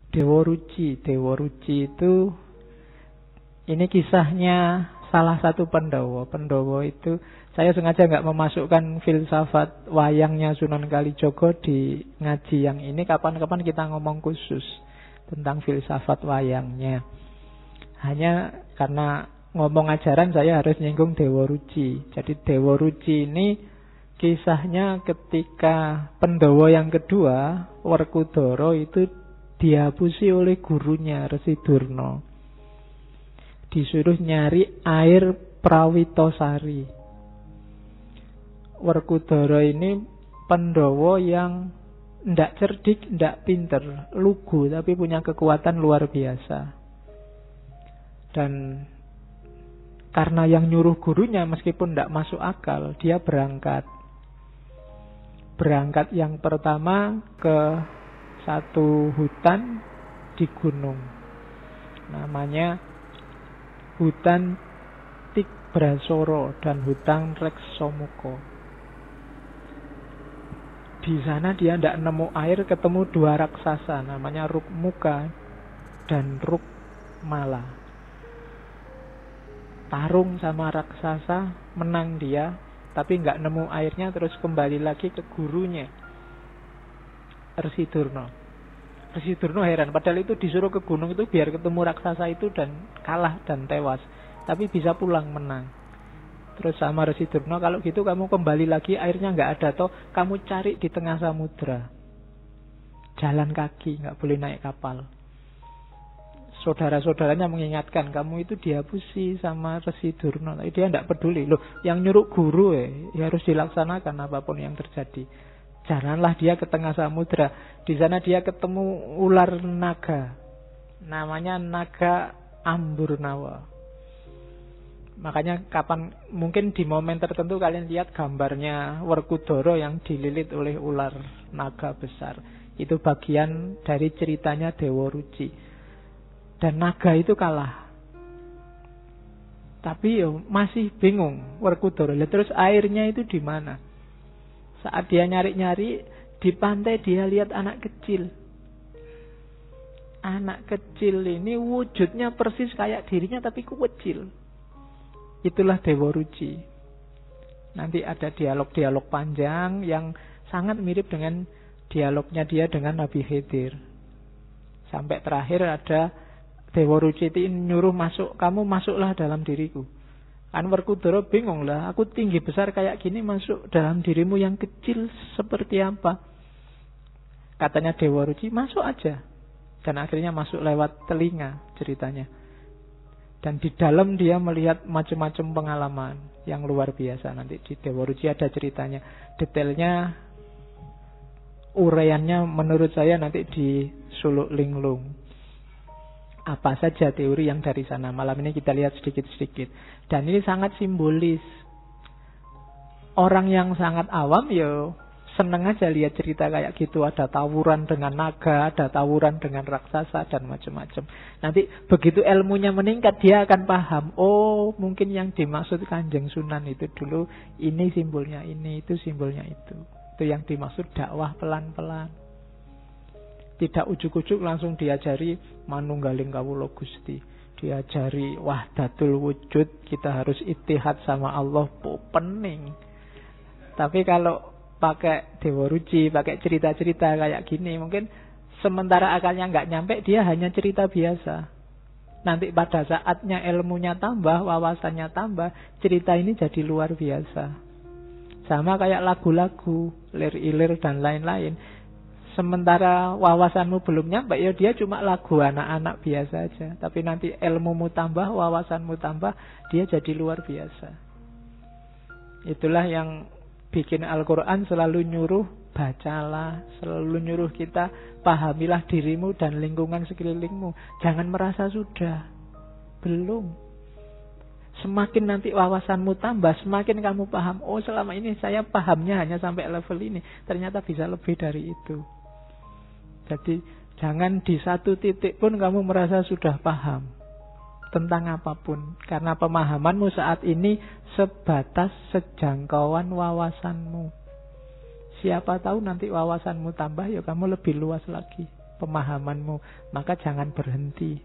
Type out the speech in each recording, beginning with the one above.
Dewa Ruci. Dewa Ruci itu, ini kisahnya salah satu Pandhawa. Pandhawa itu, saya sengaja nggak memasukkan filsafat wayangnya Sunan Kalijaga di ngaji yang ini. Kapan-kapan kita ngomong khusus tentang filsafat wayangnya. Hanya karena ngomong ajaran saya harus nyinggung Dewa Ruci. Jadi Dewa Ruci ini kisahnya ketika Pandhawa yang kedua, Werkudara, itu dihapusi oleh gurunya Resi Durna. Disuruh nyari air Prawitosari. Werkudara ini Pandhawa yang ndak cerdik, ndak pinter, lugu, tapi punya kekuatan luar biasa. Dan karena yang nyuruh gurunya meskipun ndak masuk akal, dia berangkat. Berangkat yang pertama ke satu hutan di gunung. Namanya hutan Tigrasara dan hutan Reksamuka. Di sana dia tidak nemu air, ketemu dua raksasa, namanya Rukmuka dan Rukmala. Tarung sama raksasa, menang dia, tapi nggak nemu airnya, terus kembali lagi ke gurunya, Resi Durna. Resi Durna heran, padahal itu disuruh ke gunung itu biar ketemu raksasa itu dan kalah dan tewas, tapi bisa pulang menang. Terus sama Resi Durna, kalau gitu kamu kembali lagi, airnya nggak ada toh, kamu cari di tengah samudra, jalan kaki, nggak boleh naik kapal. Saudara-saudaranya mengingatkan, kamu itu dihapusi sama Resi Durna, tapi dia tidak peduli. Loh, yang nyuruh guru ya harus dilaksanakan apapun yang terjadi. Jalanlah dia ke tengah samudra. Di sana dia ketemu ular naga, namanya naga Amburnawa. Makanya mungkin di momen tertentu kalian lihat gambarnya Werkudara yang dililit oleh ular naga besar. Itu bagian dari ceritanya Dewa Ruci. Dan naga itu kalah. Tapi masih bingung Werkudara. Terus airnya itu di mana? Saat dia nyari-nyari di pantai, dia lihat anak kecil. Anak kecil ini wujudnya persis kayak dirinya tapi kecil. Itulah Dewa Ruci. Nanti ada dialog-dialog panjang yang sangat mirip dengan dialognya dia dengan Nabi Khidir. Sampai terakhir ada Dewa Ruci itu nyuruh masuk, kamu masuklah dalam diriku. Kan Werkudara bingung lah, aku tinggi besar kayak gini masuk dalam dirimu yang kecil seperti apa? Katanya Dewa Ruci, masuk aja. Dan akhirnya masuk lewat telinga ceritanya. Dan di dalam dia melihat macam-macam pengalaman yang luar biasa. Nanti di Dewa Ruci ada ceritanya. Detailnya, uraiannya menurut saya nanti di Suluk Linglung. Apa saja teori yang dari sana. Malam ini kita lihat sedikit-sedikit. Dan ini sangat simbolis. Orang yang sangat awam seneng aja lihat cerita kayak gitu. Ada tawuran dengan naga, ada tawuran dengan raksasa dan macam-macam. Nanti begitu ilmunya meningkat, dia akan paham. Oh, mungkin yang dimaksud Kanjeng Sunan itu dulu, ini simbolnya ini, itu simbolnya itu. Itu yang dimaksud dakwah pelan-pelan. Tidak ujuk-ujuk langsung diajari manunggaling kawula Gusti. Diajari wahdatul wujud, kita harus ittihad sama Allah, pening. Tapi kalau pakai Dewa Ruci, pakai cerita-cerita kayak gini, mungkin sementara akalnya nggak nyampe, dia hanya cerita biasa. Nanti pada saatnya ilmunya tambah, wawasannya tambah, cerita ini jadi luar biasa. Sama kayak lagu-lagu, lir-ilir dan lain-lain. Sementara wawasanmu belum nyampe, dia cuma lagu anak-anak biasa aja. Tapi nanti ilmumu tambah, wawasanmu tambah, dia jadi luar biasa. Itulah yang bikin Al-Quran selalu nyuruh bacalah, selalu nyuruh kita pahamilah dirimu dan lingkungan sekelilingmu. Jangan merasa sudah, belum. Semakin nanti wawasanmu tambah, semakin kamu paham, oh selama ini saya pahamnya hanya sampai level ini, ternyata bisa lebih dari itu. Jadi jangan di satu titik pun kamu merasa sudah paham tentang apapun, karena pemahamanmu saat ini sebatas sejangkauan wawasanmu. Siapa tahu nanti wawasanmu tambah, kamu lebih luas lagi. pemahamanmu. Maka jangan berhenti.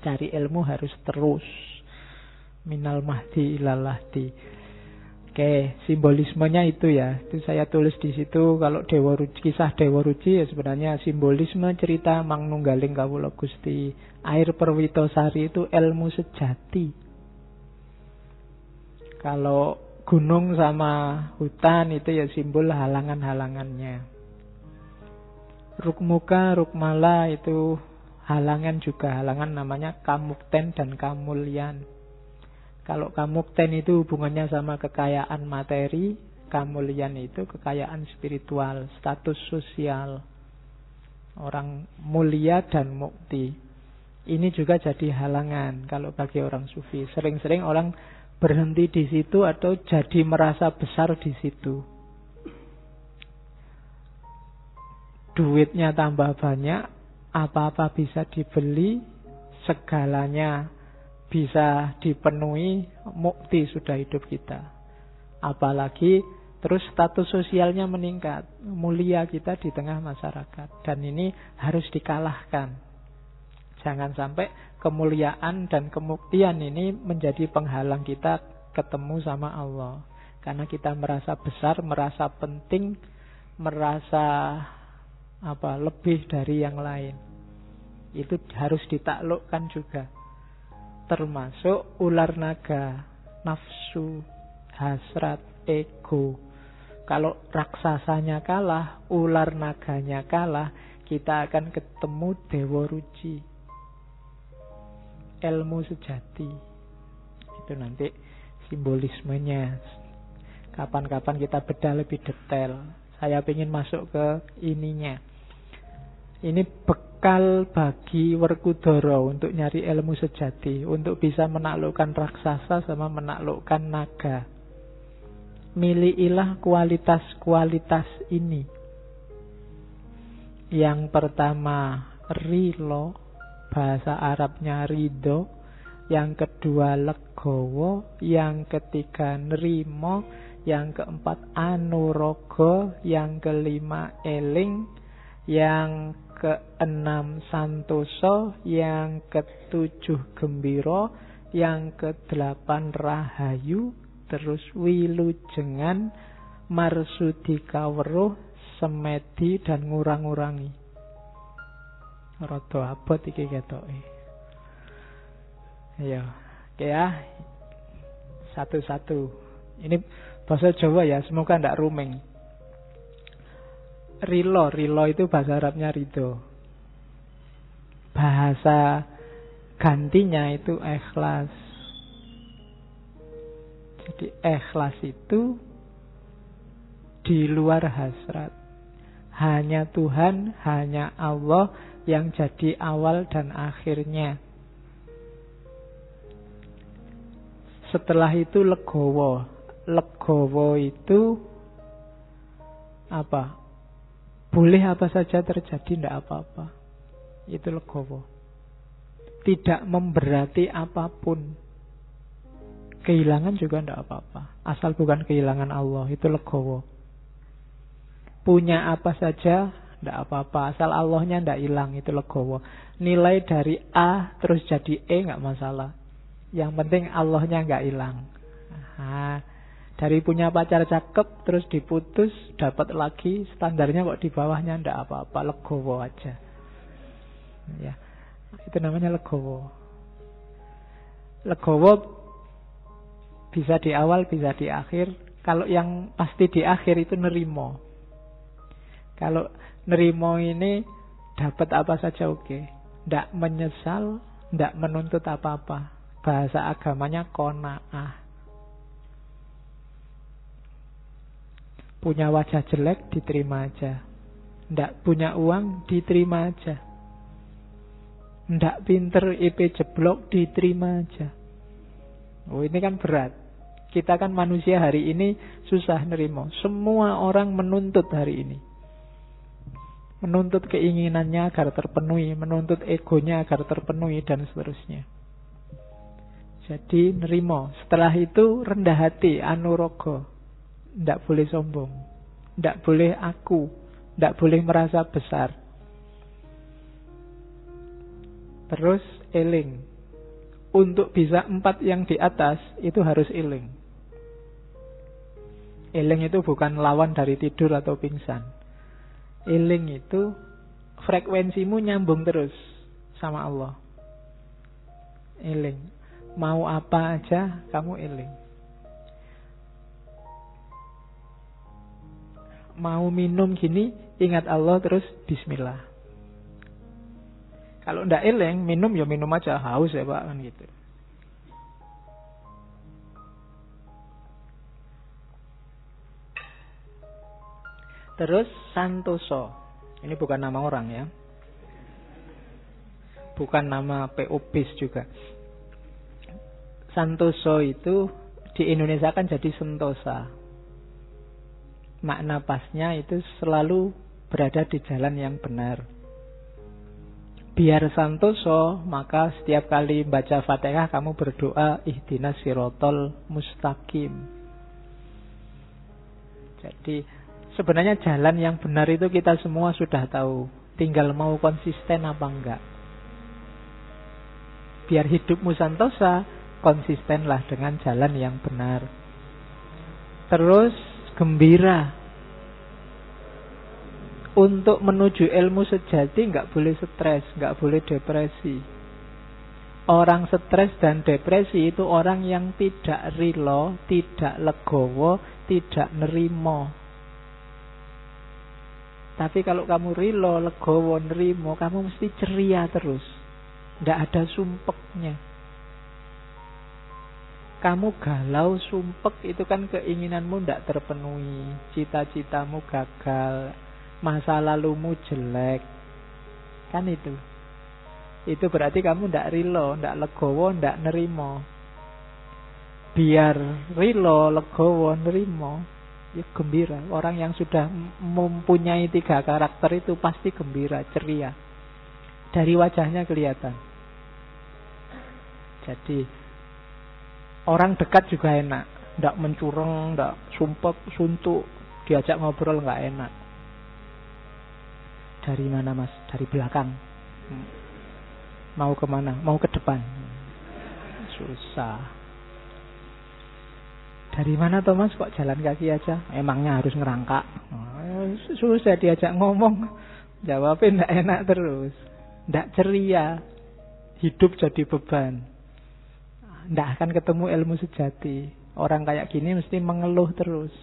Cari ilmu harus terus. Minal mahdi ilal lahdi. Oke, simbolismenya itu ya. Itu saya tulis di situ. Kalau kisah Dewa Ruci ya sebenarnya simbolisme cerita Mangnunggaling Kawula Gusti. Air Perwitosari itu ilmu sejati. Kalau gunung sama hutan itu ya simbol halangan-halangannya. Rukmuka, Rukmala itu halangan juga. Halangan namanya Kamukten dan Kamulyan. Kalau Kamukten itu hubungannya sama kekayaan materi, Kamulyan itu kekayaan spiritual, status sosial. Orang mulia dan mukti. Ini juga jadi halangan kalau bagi orang sufi. Sering-sering orang berhenti di situ atau jadi merasa besar di situ. Duitnya tambah banyak, apa-apa bisa dibeli, segalanya bisa dipenuhi, mukti sudah hidup kita. Apalagi terus status sosialnya meningkat, mulia kita di tengah masyarakat. Dan ini harus dikalahkan. Jangan sampai kemuliaan dan kemuktian ini menjadi penghalang kita ketemu sama Allah. Karena kita merasa besar, merasa penting, merasa lebih dari yang lain. Itu harus ditaklukkan juga. Termasuk ular naga, nafsu, hasrat, ego. Kalau raksasanya kalah, ular naganya kalah, kita akan ketemu Dewa Ruci. Ilmu sejati. Itu nanti simbolismenya. Kapan-kapan kita bedah lebih detail. Saya ingin masuk ke ininya. Ini bekal bagi Werkudara untuk nyari ilmu sejati, untuk bisa menaklukkan raksasa sama menaklukkan naga. Milikilah kualitas-kualitas ini. Yang pertama, rilo, bahasa Arabnya ridho. Yang kedua, legowo. Yang ketiga, nerimo. Yang keempat, anurogo. Yang kelima, eling. Yang keenam, santoso. Yang ketujuh, gembiro. Yang kedelapan, rahayu. Terus wilujengan, marsudi kaweruh, semedi dan ngurang-ngurangi. Rada abot iki ketoke. Ayo, oke ya. Satu-satu. Ini bahasa Jawa ya, semoga ndak rumeng. Rilo itu bahasa Arabnya ridho. Bahasa gantinya itu ikhlas. Jadi ikhlas itu di luar hasrat. Hanya Tuhan, hanya Allah yang jadi awal dan akhirnya. Setelah itu legowo. Legowo itu apa? Boleh apa saja terjadi, tidak apa-apa. Itu legowo. Tidak memberati apapun. Kehilangan juga tidak apa-apa. Asal bukan kehilangan Allah. Itu legowo. Punya apa saja tidak apa-apa. Asal Allahnya tidak hilang. Itu legowo. Nilai dari A terus jadi E nggak masalah. Yang penting Allahnya nggak hilang. Dari punya pacar cakep terus diputus, dapat lagi, standarnya kok di bawahnya tidak apa-apa. Legowo aja. Ya, itu namanya legowo. Legowo bisa di awal, bisa di akhir. Kalau yang pasti di akhir itu nerimo. Kalau nerimo ini dapat apa saja oke. Tidak menyesal, tidak menuntut apa-apa. Bahasa agamanya qanaah. Punya wajah jelek, diterima aja. Tidak punya uang, diterima aja. Tidak pinter, IP jeblok, diterima aja. Oh, ini kan berat. Kita kan manusia hari ini susah nerimo. Semua orang menuntut hari ini. Menuntut keinginannya agar terpenuhi, menuntut egonya agar terpenuhi, dan seterusnya. Jadi nerimo. Setelah itu rendah hati, anurogo. Tidak boleh sombong. Tidak boleh aku. Tidak boleh merasa besar. Terus eling. Untuk bisa 4 yang di atas itu harus eling. Eling itu bukan lawan dari tidur atau pingsan. Eling itu frekuensimu nyambung terus sama Allah. Eling. Mau apa aja kamu eling. Mau minum gini, ingat Allah terus bismillah. Kalau ndak eling, minum ya minum aja, haus ya Pak, kan gitu. Terus santoso. Ini bukan nama orang ya. Bukan nama PO BIS juga. Santoso itu di Indonesia kan jadi sentosa. Makna pasnya itu selalu berada di jalan yang benar. Biar santoso, maka setiap kali baca Fatihah kamu berdoa ihdinas sirotol mustaqim. Jadi sebenarnya jalan yang benar itu kita semua sudah tahu. Tinggal mau konsisten apa enggak. Biar hidupmu santosa, konsistenlah dengan jalan yang benar. Terus gembira. Untuk menuju ilmu sejati nggak boleh stres, nggak boleh depresi. Orang stres dan depresi itu orang yang tidak rilo, tidak legowo, tidak nerimo. Tapi kalau kamu rilo, legowo, nerimo, kamu mesti ceria terus. Nggak ada sumpeknya. Kamu galau, sumpek, itu kan keinginanmu nggak terpenuhi. Cita-citamu gagal. Masa lalumu jelek. Kan itu. Itu berarti kamu ndak rilo, ndak legowo, ndak nerimo. Biar rilo, legowo, nerimo, ya gembira. Orang yang sudah mempunyai 3 karakter itu pasti gembira, ceria. Dari wajahnya kelihatan. Jadi orang dekat juga enak. Ndak mencurang, ndak sumpek, suntuk. Diajak ngobrol nggak enak. Dari mana mas? Dari belakang. Mau kemana? Mau ke depan. Susah. Dari mana Thomas? Kok jalan kaki aja? Emangnya harus ngerangkak? Susah diajak ngomong. Jawabnya ndak enak terus. Ndak ceria. Hidup jadi beban. Ndak akan ketemu ilmu sejati. Orang kayak gini mesti mengeluh terus.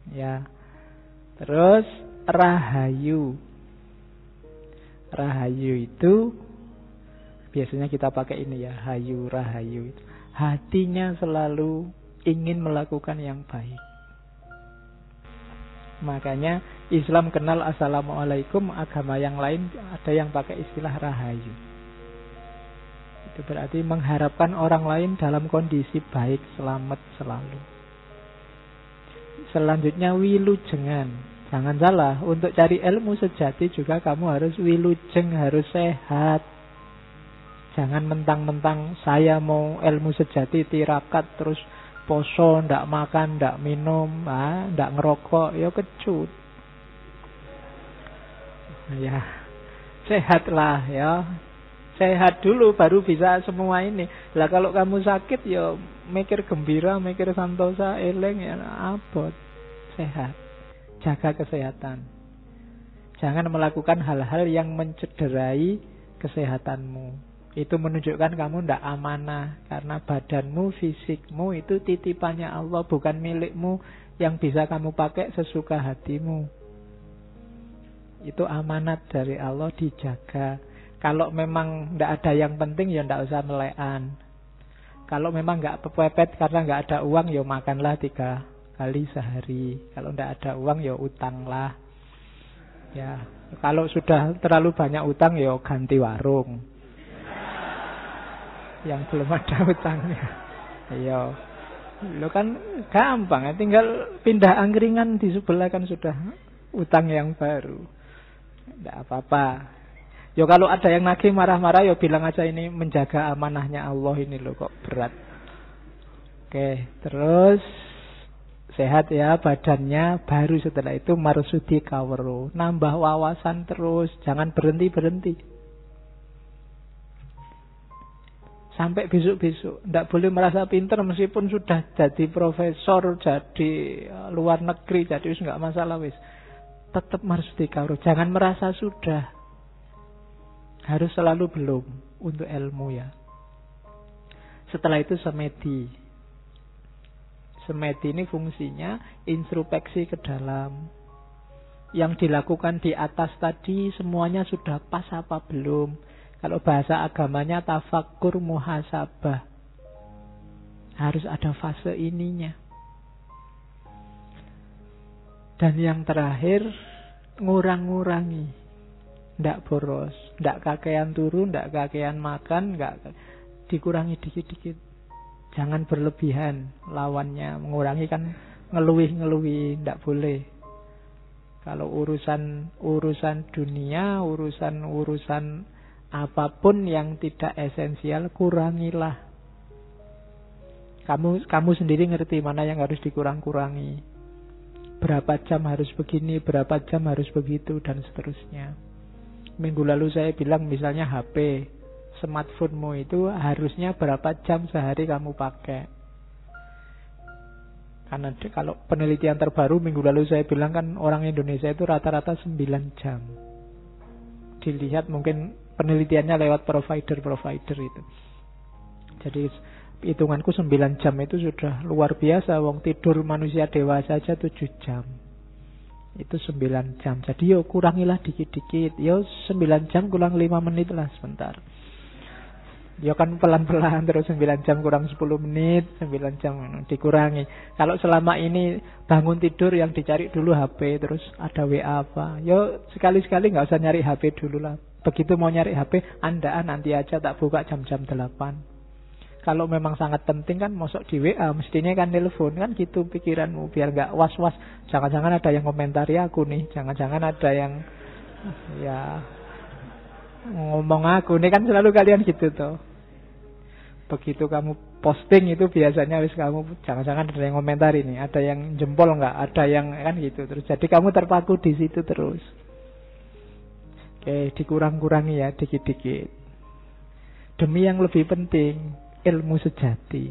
Ya. Terus rahayu. Rahayu itu biasanya kita pakai ini ya, hayu, rahayu itu. Hatinya selalu ingin melakukan yang baik. Makanya Islam kenal assalamualaikum, agama yang lain ada yang pakai istilah rahayu. Itu berarti mengharapkan orang lain dalam kondisi baik, selamat selalu. Selanjutnya wilujengan. Jangan salah, untuk cari ilmu sejati juga kamu harus wilujeng, harus sehat. Jangan mentang-mentang saya mau ilmu sejati tirakat terus poso, ndak makan, ndak minum, ndak ngerokok, ya kecut. Ya, sehatlah ya. Sehat dulu baru bisa semua ini. Lah kalau kamu sakit ya mikir gembira, mikir santosa, eleng ya abot. Sehat. Jaga kesehatan. Jangan melakukan hal-hal yang mencederai kesehatanmu. Itu menunjukkan kamu tidak amanah. Karena badanmu, fisikmu itu titipannya Allah, bukan milikmu yang bisa kamu pakai sesuka hatimu. Itu amanat dari Allah, dijaga. Kalau memang tidak ada yang penting ya tidak usah melekan. Kalau memang nggak pepet karena nggak ada uang ya makanlah 3 kali sehari. Kalau tidak ada uang ya utanglah. Ya, kalau sudah terlalu banyak utang ya ganti warung. Yang belum ada utangnya. Ayo. Lo kan gampang, tinggal pindah angkringan di sebelah kan sudah utang yang baru. Tidak apa-apa. Ya kalau ada yang nagih marah-marah ya bilang aja ini menjaga amanahnya Allah ini loh kok berat. Oke, terus sehat ya badannya, baru setelah itu marsudi kawero, nambah wawasan terus, jangan berhenti-berhenti. Sampai besok-besok. Tidak boleh merasa pintar meskipun sudah jadi profesor, jadi luar negeri, jadi wis nggak masalah wis. Tetap marsudi kawruh. Jangan merasa sudah. Harus selalu belum untuk ilmu ya. Setelah itu semedi. Semedi ini fungsinya introspeksi ke dalam. Yang dilakukan di atas tadi semuanya sudah pas apa belum? Kalau bahasa agamanya tafakkur muhasabah. Harus ada fase ininya. Dan yang terakhir, ngurang-ngurangi. Ndak boros, ndak kakean turu, ndak kakean makan, dikurangi dikit-dikit. Jangan berlebihan lawannya. Mengurangi kan ngeluih-ngeluih, ndak boleh. Kalau urusan dunia, urusan apapun yang tidak esensial, kurangilah. Kamu sendiri ngerti mana yang harus dikurang-kurangi. Berapa jam harus begini, berapa jam harus begitu, dan seterusnya. Minggu lalu saya bilang misalnya HP, smartphone-mu itu harusnya berapa jam sehari kamu pakai. Karena kalau penelitian terbaru minggu lalu saya bilang kan orang Indonesia itu rata-rata 9 jam. Dilihat mungkin penelitiannya lewat provider itu. Jadi hitunganku 9 jam itu sudah luar biasa. Wong tidur manusia dewasa aja 7 jam. Itu 9 jam. Jadi yo kurangilah dikit-dikit. Yo 9 jam kurang 5 menit lah sebentar. Ya kan pelan-pelan terus 9 jam kurang 10 menit, 9 jam dikurangi. Kalau selama ini bangun tidur yang dicari dulu HP, terus ada WA apa. Ya sekali-sekali nggak usah nyari HP dulu lah. Begitu mau nyari HP, andaan nanti aja tak buka jam-jam 8. Kalau memang sangat penting kan mosok di WA, mestinya kan telepon kan gitu pikiranmu biar nggak was-was. Jangan-jangan ada yang komentari aku nih, jangan-jangan ada yang ya ngomong aku. Ini kan selalu kalian gitu tuh. Begitu kamu posting itu biasanya wis kamu jangan-jangan ada yang komentar ini, ada yang jempol nggak, ada yang kan gitu terus. Jadi kamu terpaku di situ terus. Oke, dikurang-kurangi ya dikit-dikit. Demi yang lebih penting, ilmu sejati.